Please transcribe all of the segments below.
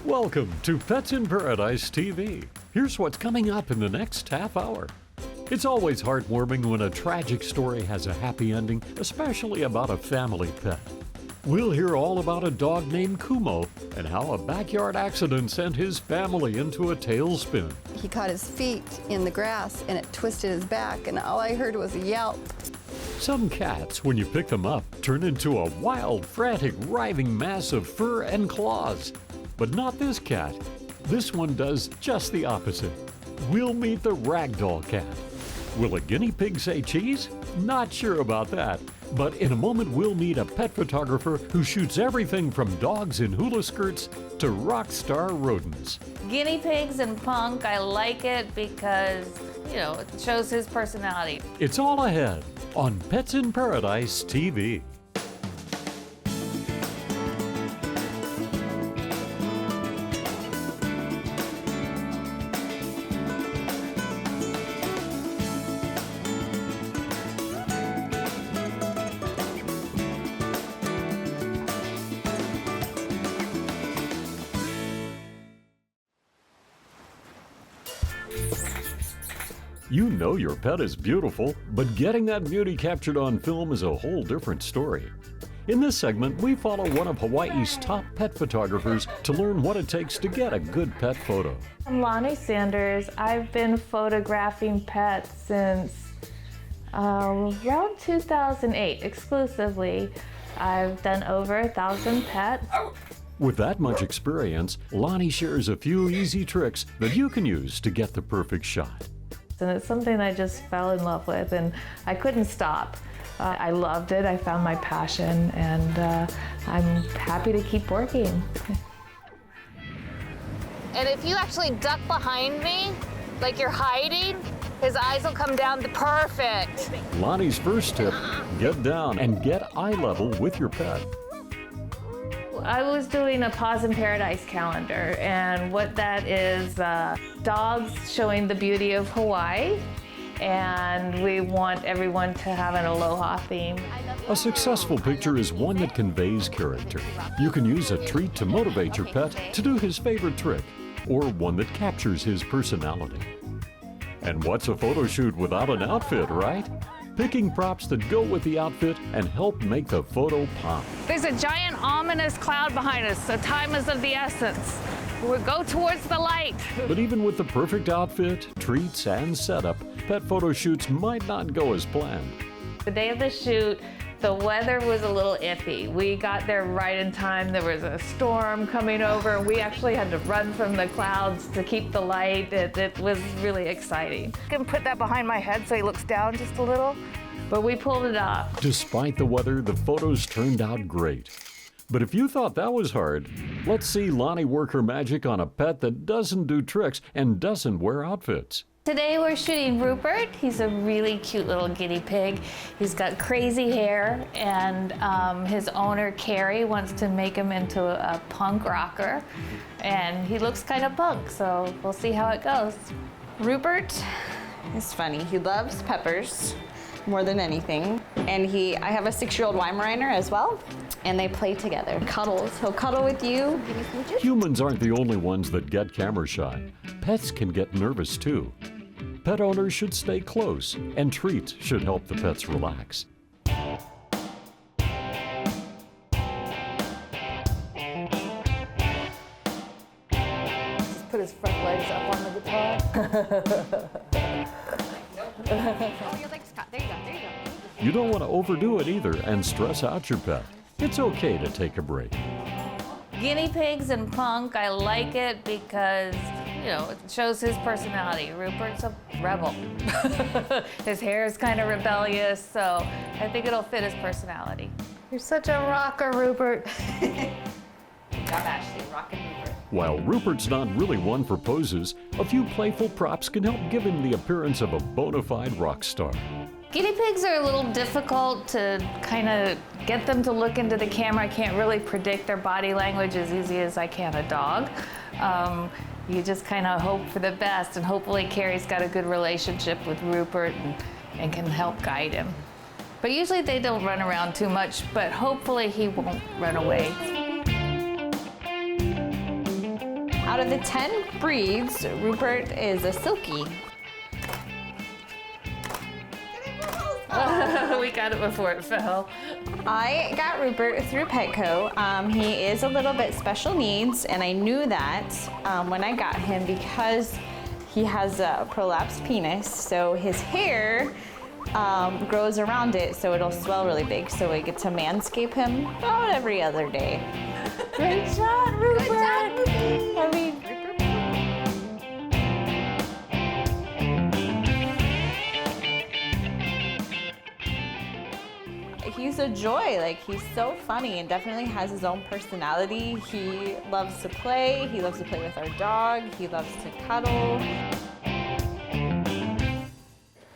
Welcome to Pets in Paradise TV. Here's what's coming up in the next half hour. It's always heartwarming when a tragic story has a happy ending, especially about a family pet. We'll hear all about a dog named Kumo and how a backyard accident sent his family into a tailspin. He caught his feet in the grass and it twisted his back, and all I heard was a yelp. Some cats, when you pick them up, turn into a wild, frantic, writhing mass of fur and claws. But not this cat. This one does just the opposite. We'll meet the Ragdoll cat. Will a guinea pig say cheese? Not sure about that. But in a moment, we'll meet a pet photographer who shoots everything from dogs in hula skirts to rockstar rodents. Guinea pigs and punk, I like it because, it shows his personality. It's all ahead on Pets in Paradise TV. You know your pet is beautiful, but getting that beauty captured on film is a whole different story. In this segment, we follow one of Hawaii's top pet photographers to learn what it takes to get a good pet photo. I'm Lonnie Sanders. I've been photographing pets since around 2008 exclusively. I've done over 1,000 pets. With that much experience, Lonnie shares a few easy tricks that you can use to get the perfect shot. And it's something I just fell in love with, and I couldn't stop. I loved it. I found my passion, and I'm happy to keep working. And if you actually duck behind me, like you're hiding, his eyes will come down to perfect. Lonnie's first tip, get down and get eye level with your pet. I was doing a Paws in Paradise calendar, and what that is, dogs showing the beauty of Hawaii, and we want everyone to have an aloha theme. A successful picture is one that conveys character. You can use a treat to motivate your pet to do his favorite trick, or one that captures his personality. And what's a photo shoot without an outfit, right? Picking props that go with the outfit and help make the photo pop. There's a giant ominous cloud behind us, so time is of the essence. We'll go towards the light. But even with the perfect outfit, treats, and setup, pet photo shoots might not go as planned. The day of the shoot, the weather was a little iffy. We got there right in time. There was a storm coming over. We actually had to run from the clouds to keep the light. It was really exciting. I can put that behind my head so he looks down just a little. But we pulled it off. Despite the weather, the photos turned out great. But if you thought that was hard, let's see Lonnie work her magic on a pet that doesn't do tricks and doesn't wear outfits. Today we're shooting Rupert. He's a really cute little guinea pig. He's got crazy hair, and his owner, Carrie, wants to make him into a punk rocker. And he looks kind of punk, so we'll see how it goes. Rupert is funny. He loves peppers more than anything. And I have a 6-year-old Weimaraner as well, and they play together. Cuddles. He'll cuddle with you. Humans aren't the only ones that get camera shy. Pets can get nervous too. Pet owners should stay close, and treats should help the pets relax. Just put his front legs up on the guitar. You don't want to overdo it either and stress out your pet. It's okay to take a break. Guinea pigs and punk, I like it because, it shows his personality. Rupert's a rebel. His hair is kind of rebellious, so I think it'll fit his personality. You're such a rocker, Rupert. I'm actually rocking Rupert. While Rupert's not really one for poses, a few playful props can help give him the appearance of a bona fide rock star. Guinea pigs are a little difficult to kind of get them to look into the camera. I can't really predict their body language as easy as I can a dog. You just kind of hope for the best, and hopefully Carrie's got a good relationship with Rupert and can help guide him. But usually they don't run around too much, but hopefully he won't run away. Out of the 10 breeds, Rupert is a silky. We got it before it fell. I got Rupert through Petco. He is a little bit special needs, and I knew that when I got him because he has a prolapsed penis, so his hair grows around it, so it'll swell really big, so I get to manscape him about every other day. Great shot, Rupert! Good job, Rupert. I mean, he's a joy. Like, he's so funny and definitely has his own personality. He loves to play. He loves to play with our dog. He loves to cuddle.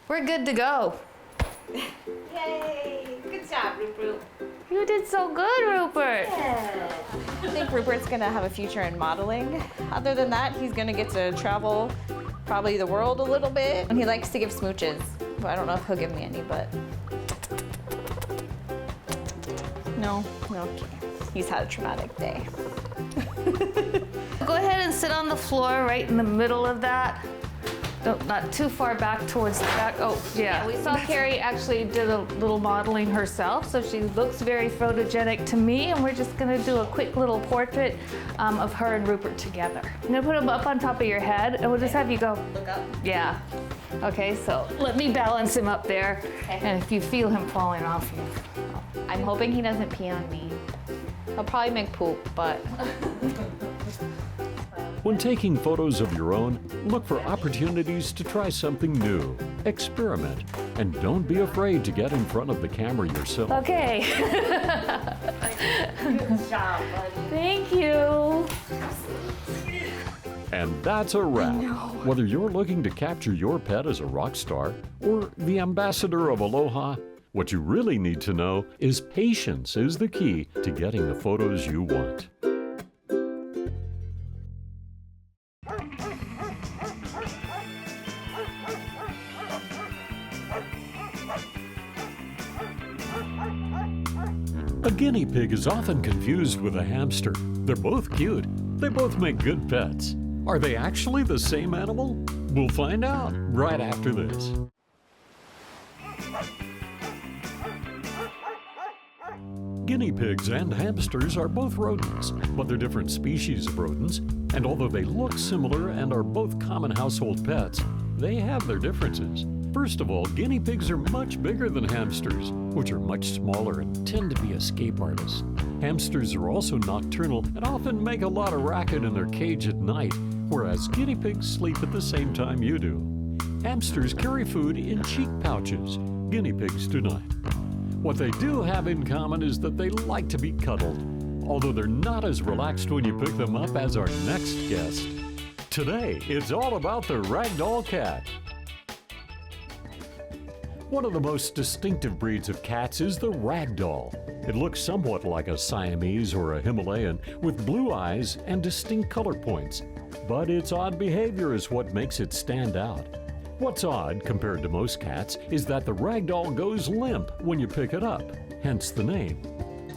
We're good to go. Yay! Good job, Rupert. You did so good, Rupert. I think Rupert's gonna have a future in modeling. Other than that, he's gonna get to travel probably the world a little bit. And he likes to give smooches. But I don't know if he'll give me any, but no, okay. He's had a traumatic day. Go ahead and sit on the floor right in the middle of that. No, not too far back towards the back. Oh, yeah. We saw Carrie actually did a little modeling herself, so she looks very photogenic to me, and we're just gonna do a quick little portrait of her and Rupert together. I'm gonna put him up on top of your head, and we'll just have you go. Look up. Yeah. Okay, so let me balance him up there, and if you feel him falling off you. I'm hoping he doesn't pee on me. He'll probably make poop, but When taking photos of your own, look for opportunities to try something new, experiment, and don't be afraid to get in front of the camera yourself. Okay. good job, buddy. Thank you. And that's a wrap. Whether you're looking to capture your pet as a rock star or the ambassador of Aloha, what you really need to know is patience is the key to getting the photos you want. A guinea pig is often confused with a hamster. They're both cute. They both make good pets. Are they actually the same animal? We'll find out right after this. Guinea pigs and hamsters are both rodents, but they're different species of rodents, and although they look similar and are both common household pets, they have their differences. First of all, guinea pigs are much bigger than hamsters, which are much smaller and tend to be escape artists. Hamsters are also nocturnal and often make a lot of racket in their cage at night, whereas guinea pigs sleep at the same time you do. Hamsters carry food in cheek pouches. Guinea pigs do not. What they do have in common is that they like to be cuddled, although they're not as relaxed when you pick them up as our next guest. Today, it's all about the Ragdoll cat. One of the most distinctive breeds of cats is the Ragdoll. It looks somewhat like a Siamese or a Himalayan with blue eyes and distinct color points, but its odd behavior is what makes it stand out. What's odd compared to most cats is that the Ragdoll goes limp when you pick it up, hence the name.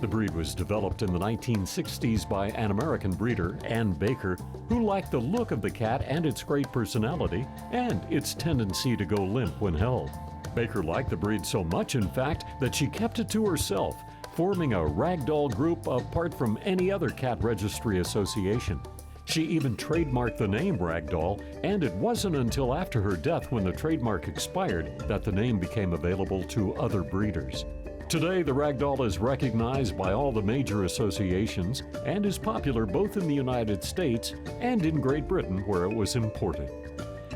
The breed was developed in the 1960s by an American breeder, Ann Baker, who liked the look of the cat and its great personality and its tendency to go limp when held. Baker liked the breed so much, in fact, that she kept it to herself, forming a Ragdoll group apart from any other cat registry association. She even trademarked the name Ragdoll, and it wasn't until after her death, when the trademark expired, that the name became available to other breeders. Today, the Ragdoll is recognized by all the major associations and is popular both in the United States and in Great Britain, where it was imported.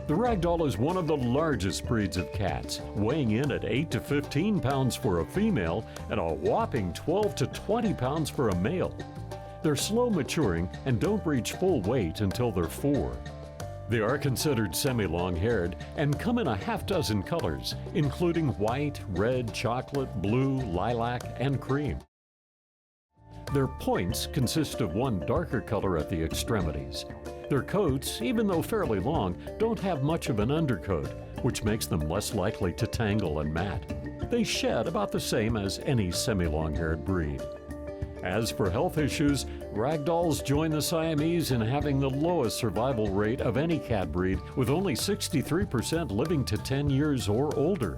The Ragdoll is one of the largest breeds of cats, weighing in at 8 to 15 pounds for a female and a whopping 12 to 20 pounds for a male. They're slow maturing and don't reach full weight until they're 4. They are considered semi-long-haired and come in a half-dozen colors, including white, red, chocolate, blue, lilac, and cream. Their points consist of one darker color at the extremities. Their coats, even though fairly long, don't have much of an undercoat, which makes them less likely to tangle and mat. They shed about the same as any semi-long-haired breed. As for health issues, Ragdolls join the Siamese in having the lowest survival rate of any cat breed, with only 63% living to 10 years or older.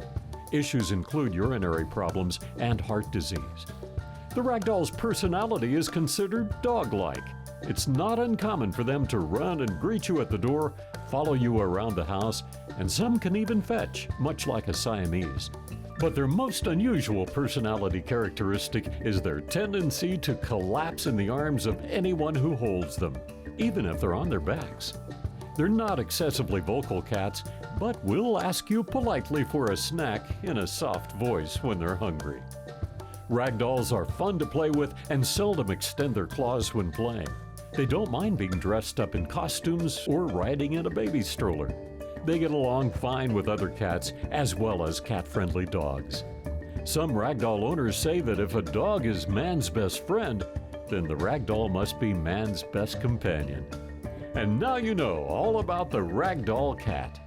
Issues include urinary problems and heart disease. The Ragdoll's personality is considered dog-like. It's not uncommon for them to run and greet you at the door, follow you around the house, and some can even fetch, much like a Siamese. But their most unusual personality characteristic is their tendency to collapse in the arms of anyone who holds them, even if they're on their backs. They're not excessively vocal cats, but will ask you politely for a snack in a soft voice when they're hungry. Ragdolls are fun to play with and seldom extend their claws when playing. They don't mind being dressed up in costumes or riding in a baby stroller. They get along fine with other cats as well as cat-friendly dogs. Some Ragdoll owners say that if a dog is man's best friend, then the Ragdoll must be man's best companion. And now you know all about the Ragdoll cat.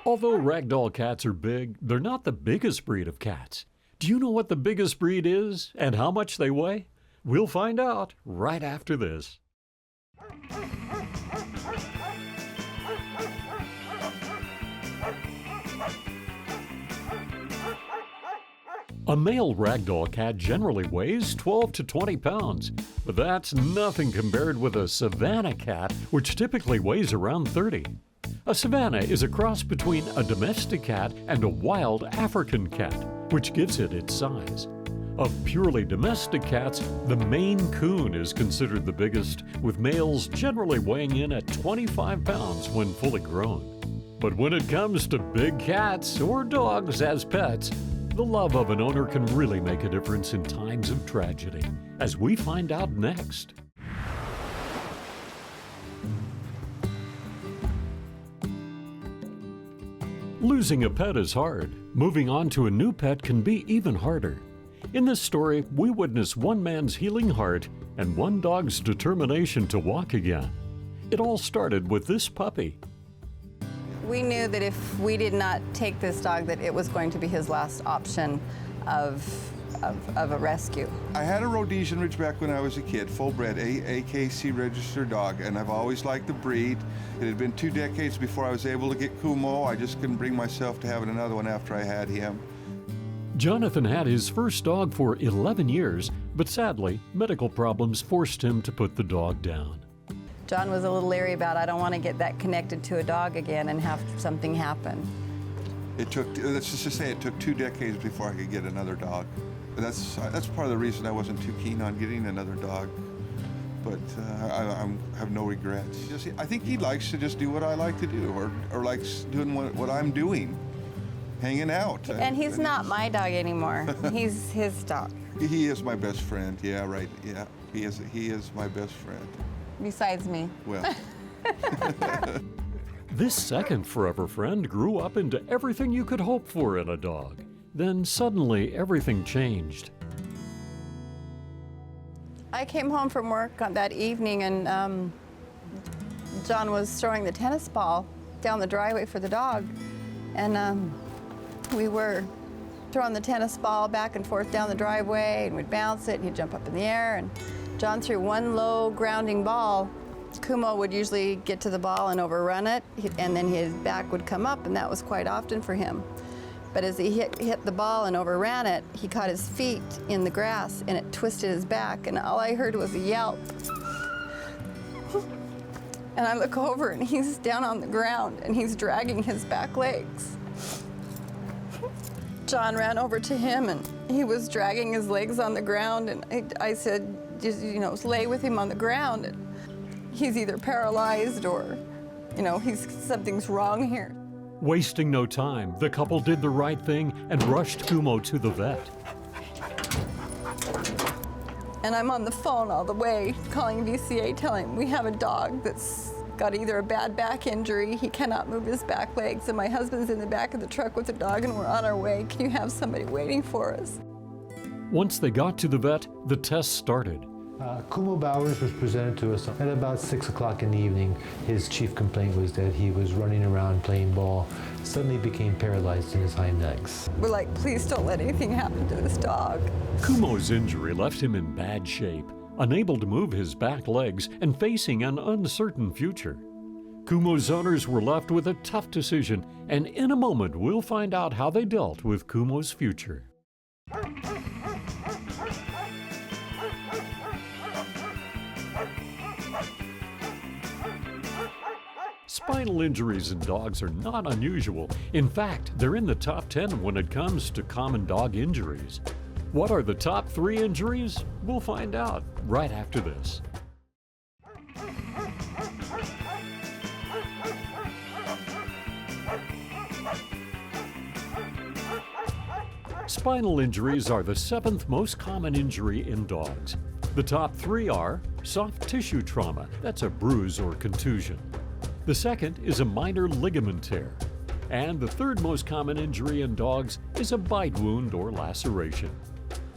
Although Ragdoll cats are big, they're not the biggest breed of cats. Do you know what the biggest breed is and how much they weigh? We'll find out right after this. A male Ragdoll cat generally weighs 12 to 20 pounds, but that's nothing compared with a Savannah cat, which typically weighs around 30. A Savannah is a cross between a domestic cat and a wild African cat, which gives it its size. Of purely domestic cats, the Maine Coon is considered the biggest, with males generally weighing in at 25 pounds when fully grown. But when it comes to big cats or dogs as pets, the love of an owner can really make a difference in times of tragedy, as we find out next. Losing a pet is hard. Moving on to a new pet can be even harder. In this story, we witness one man's healing heart and one dog's determination to walk again. It all started with this puppy. We knew that if we did not take this dog, that it was going to be his last option of a rescue. I had a Rhodesian Ridgeback when I was a kid, full-bred, AKC registered dog, and I've always liked the breed. It had been 2 decades before I was able to get Kumo. I just couldn't bring myself to having another one after I had him. Jonathan had his first dog for 11 years, but sadly, medical problems forced him to put the dog down. John was a little leery about, I don't want to get that connected to a dog again and have something happen. It took, let's just say it took 2 decades before I could get another dog. That's part of the reason I wasn't too keen on getting another dog. But I have no regrets. I think he likes to just do what I like to do, or likes doing what I'm doing, hanging out. And he's not my dog anymore. He's his dog. He is my best friend. Yeah, right. Yeah, he is my best friend. Besides me. Well. This second forever friend grew up into everything you could hope for in a dog. Then suddenly everything changed. I came home from work on that evening, and John was throwing the tennis ball down the driveway for the dog. And we were throwing the tennis ball back and forth down the driveway, and we'd bounce it, and he'd jump up in the air. And John threw one low grounding ball. Kumo would usually get to the ball and overrun it, and then his back would come up, and that was quite often for him. But as he hit the ball and overran it, he caught his feet in the grass, and it twisted his back, and all I heard was a yelp. And I look over, and he's down on the ground, and he's dragging his back legs. John ran over to him, and he was dragging his legs on the ground, and I said, just, lay with him on the ground. And he's either paralyzed or, something's wrong here. Wasting no time, the couple did the right thing and rushed Kumo to the vet. And I'm on the phone all the way, calling VCA, telling him we have a dog that's got either a bad back injury, he cannot move his back legs, and my husband's in the back of the truck with the dog, and we're on our way. Can you have somebody waiting for us? Once they got to the vet, the test started. Kumo Bowers was presented to us at about 6 o'clock in the evening. His chief complaint was that he was running around playing ball, suddenly became paralyzed in his hind legs. We're like, please don't let anything happen to this dog. Kumo's injury left him in bad shape, unable to move his back legs and facing an uncertain future. Kumo's owners were left with a tough decision, and in a moment we'll find out how they dealt with Kumo's future. Spinal injuries in dogs are not unusual. In fact, they're in the top 10 when it comes to common dog injuries. What are the top 3 injuries? We'll find out right after this. Spinal injuries are the 7th most common injury in dogs. The top 3 are soft tissue trauma, that's a bruise or contusion. The second is a minor ligament tear. And the 3rd most common injury in dogs is a bite wound or laceration.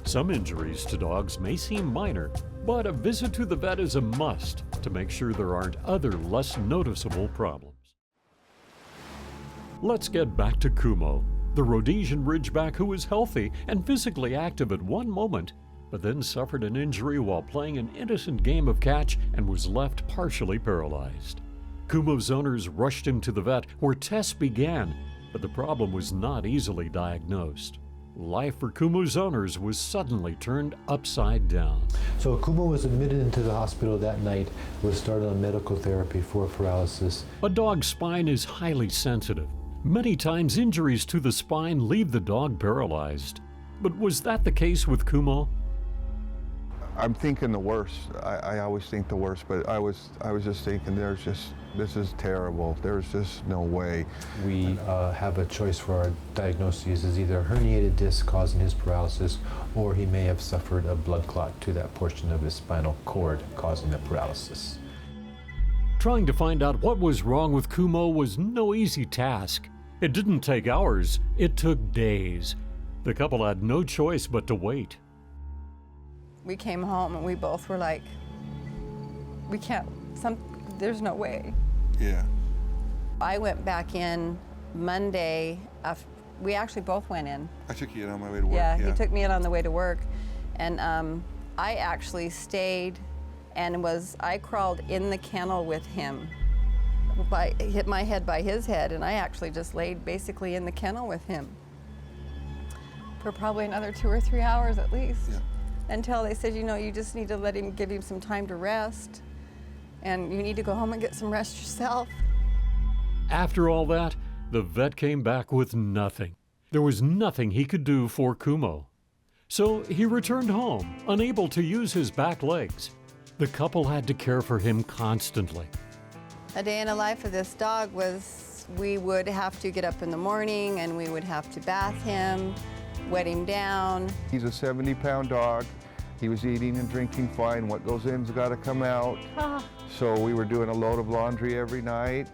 Some injuries to dogs may seem minor, but a visit to the vet is a must to make sure there aren't other less noticeable problems. Let's get back to Kumo, the Rhodesian Ridgeback who was healthy and physically active at one moment, but then suffered an injury while playing an innocent game of catch and was left partially paralyzed. Kumo's owners rushed him to the vet where tests began, but the problem was not easily diagnosed. Life for Kumo's owners was suddenly turned upside down. So Kumo was admitted into the hospital that night, was started on medical therapy for paralysis. A dog's spine is highly sensitive. Many times injuries to the spine leave the dog paralyzed. But was that the case with Kumo? I'm thinking the worst. I always think the worst, but I was just thinking this is terrible. There's just no way. We have a choice for our diagnoses is either a herniated disc causing his paralysis, or he may have suffered a blood clot to that portion of his spinal cord causing the paralysis. Trying to find out what was wrong with Kumo was no easy task. It didn't take hours, it took days. The couple had no choice but to wait. We came home and we both were like, there's no way. Yeah. I went back in Monday. We actually both went in. I took you in on my way to work. Yeah, he took me in on the way to work. And I actually stayed and I crawled in the kennel with him. Hit my head by his head, and I actually just laid basically in the kennel with him for probably another 2 or 3 hours at least. Yeah. Until they said, you just need to give him some time to rest, and you need to go home and get some rest yourself. After all that, the vet came back with nothing. There was nothing he could do for Kumo. So he returned home, unable to use his back legs. The couple had to care for him constantly. A day in the life of this dog was we would have to get up in the morning and we would have to bath him, wet him down. He's a 70-pound dog. He was eating and drinking fine. What goes in's got to come out. So we were doing a load of laundry every night.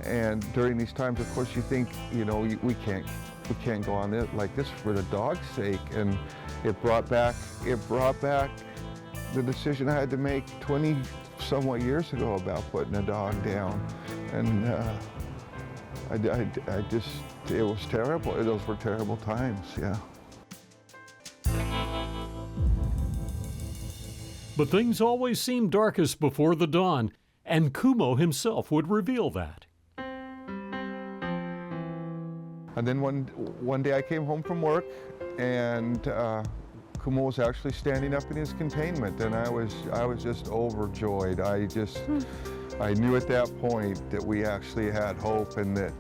And during these times, of course, you think, we can't go on like this for the dog's sake. And it brought back the decision I had to make 20 somewhat years ago about putting a dog down. And it was terrible. Those were terrible times, yeah. But things always seem darkest before the dawn, and Kumo himself would reveal that. And then one day I came home from work, and Kumo was actually standing up in his containment, and I was just overjoyed. I knew at that point that we actually had hope, and that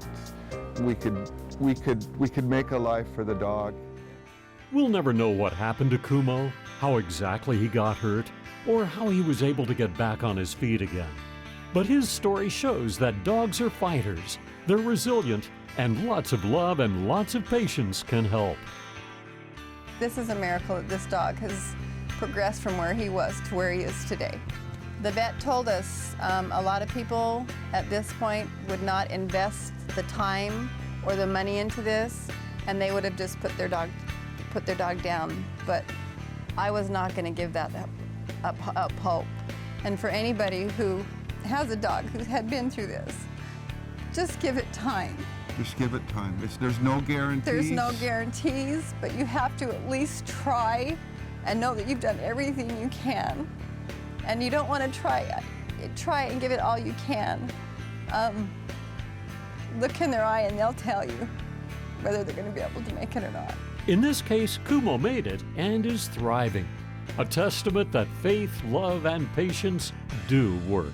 we could make a life for the dog. We'll never know what happened to Kumo, how exactly he got hurt, or how he was able to get back on his feet again. But his story shows that dogs are fighters, they're resilient, and lots of love and lots of patience can help. This is a miracle that this dog has progressed from where he was to where he is today. The vet told us a lot of people at this point would not invest the time or the money into this, and they would have just put their dog down. But I was not going to give that up. hope. And for anybody who has a dog who had been through this, just give it time. Just give it time. There's no guarantees. There's no guarantees, but you have to at least try and know that you've done everything you can. And you don't want to try and give it all you can. Look in their eye and they'll tell you whether they're going to be able to make it or not. In this case, Kumo made it and is thriving. A testament that faith, love, and patience do work.